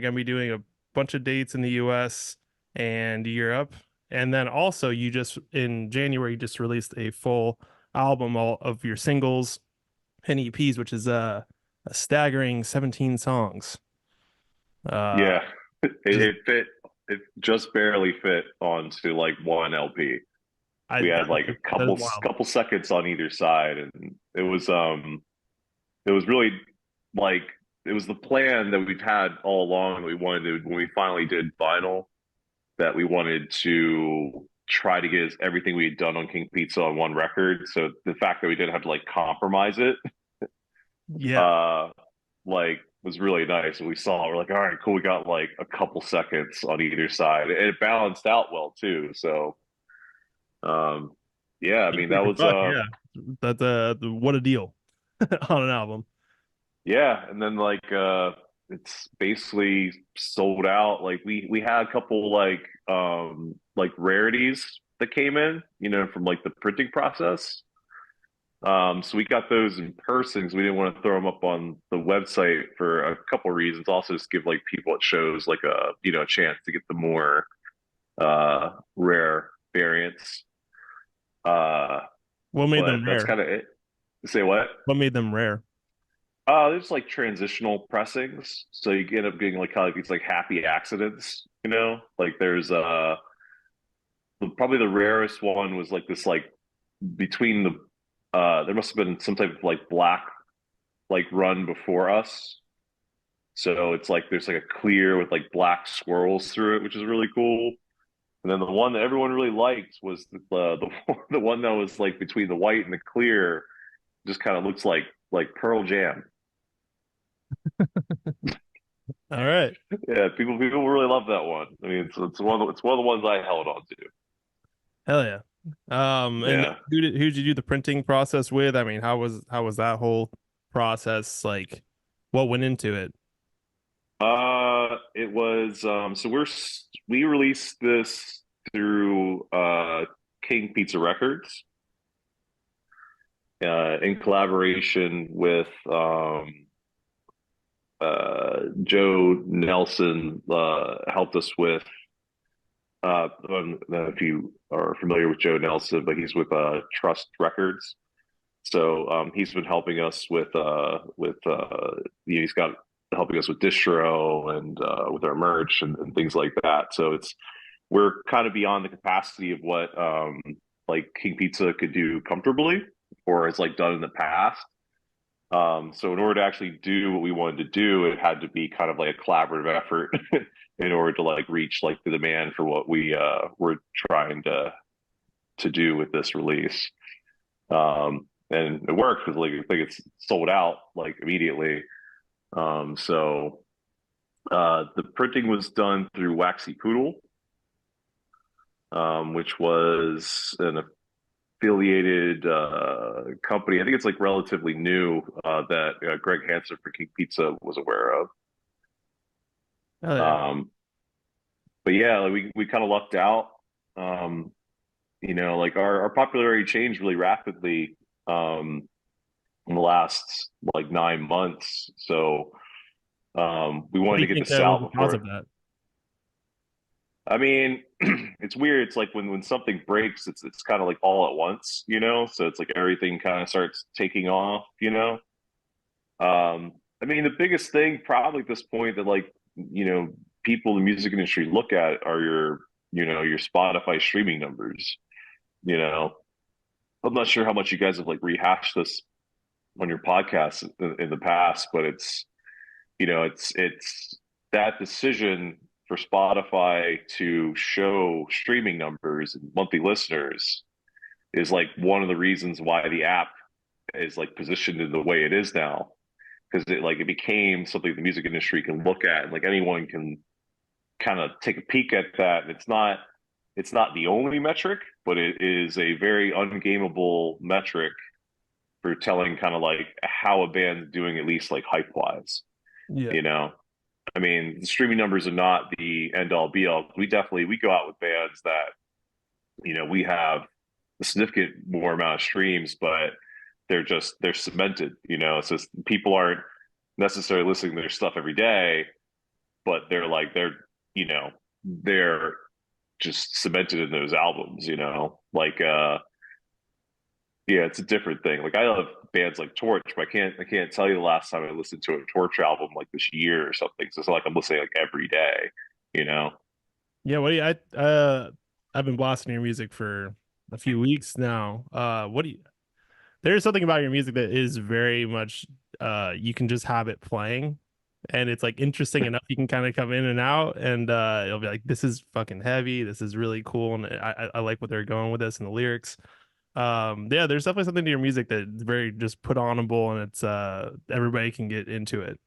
gonna be doing a bunch of dates in the US and Europe. And then also you just in January you just released a full album all of your singles and EPs, which is a staggering 17 songs. Uh Yeah, it, just it fit. It just barely fit onto like one LP. I We that had like is, a that is couple wild. couple seconds on either side, and it was really like it was the plan that we've had all along. We wanted to when we finally did vinyl that we wanted to try to get everything we had done on King Pizza on one record. So the fact that we didn't have to like compromise it, Yeah. uh, like was really nice. And we saw we're like, all right, cool. We got like a couple seconds on either side, and it balanced out well too. So um, yeah, I mean that For was fuck, yeah. That's what a deal on an album. yeah, and then it's basically sold out. Like we had a couple like rarities that came in, from like the printing process. So we got those in person because we didn't want to throw them up on the website for a couple of reasons. Also, just give like people at shows like a chance to get the more rare variants. Uh, What made but them that's rare? kind of it. Say what? What made them rare? There's like transitional pressings, so you end up getting like kind of these like happy accidents. Like there's probably the rarest one was like this like between the there must have been some type of like black like run before us. So it's like there's like a clear with like black swirls through it, which is really cool. And then the one that everyone really liked was the one that was like between the white and the clear, just kind of looks like Pearl Jam. All right. Yeah, people really love that one. I mean, it's one of the ones I held on to. Hell yeah. And Yeah. who did you do the printing process with? I mean, how was that whole process like? What went into it? It was so we released this through King Pizza Records in collaboration with Joe Nelson helped us with I don't know if you are familiar with Joe Nelson, but he's with Trust Records. So he's been helping us he's got helping us with distro and with our merch and things like that. So we're kind of beyond the capacity of what like King Pizza could do comfortably or has like done in the past. So in order to actually do what we wanted to do, it had to be kind of like a collaborative effort in order to like reach like the demand for what we were trying to do with this release. And it worked because like I think it's sold out like immediately. So the printing was done through Waxy Poodle, which was an affiliated company. I think it's like relatively new that Greg Hansen for King Pizza was aware of. Hell yeah. Um, but yeah, like we kind of lucked out. Um, like our popularity changed really rapidly in the last like 9 months. So we What wanted do to you get think this was out the cause before. of that? I mean, it's weird. It's like when something breaks, it's kind of like all at once. So it's like everything kind of starts taking off. I mean, the biggest thing probably at this point that like people in the music industry look at are your Spotify streaming numbers. You know, I'm not sure how much you guys have like rehashed this on your podcast in the past, but it's that decision for Spotify to show streaming numbers and monthly listeners is like one of the reasons why the app is like positioned in the way it is now because it became something the music industry can look at and like anyone can kind of take a peek at that. And it's not the only metric, but it is a very ungameable metric for telling kind of like how a band's doing, at least like hype wise. Yeah. You know, I mean, the streaming numbers are not the end all be all. We go out with bands that we have a significant more amount of streams, but they're cemented. So people aren't necessarily listening to their stuff every day, but you know, they're just cemented in those albums, like yeah, it's a different thing. Like I love bands like Torch, but I can't tell you the last time I listened to a Torch album like this year or something. So it's not like I'm listening like every day, you know. Yeah, what do you I've been blasting your music for a few weeks now. What do you there's something about your music that is very much you can just have it playing and it's like interesting enough you can kind of come in and out and it'll be like this is fucking heavy, this is really cool and I like what they're going with this and the lyrics. Yeah, there's definitely something to your music that's very just put onable and it's everybody can get into it.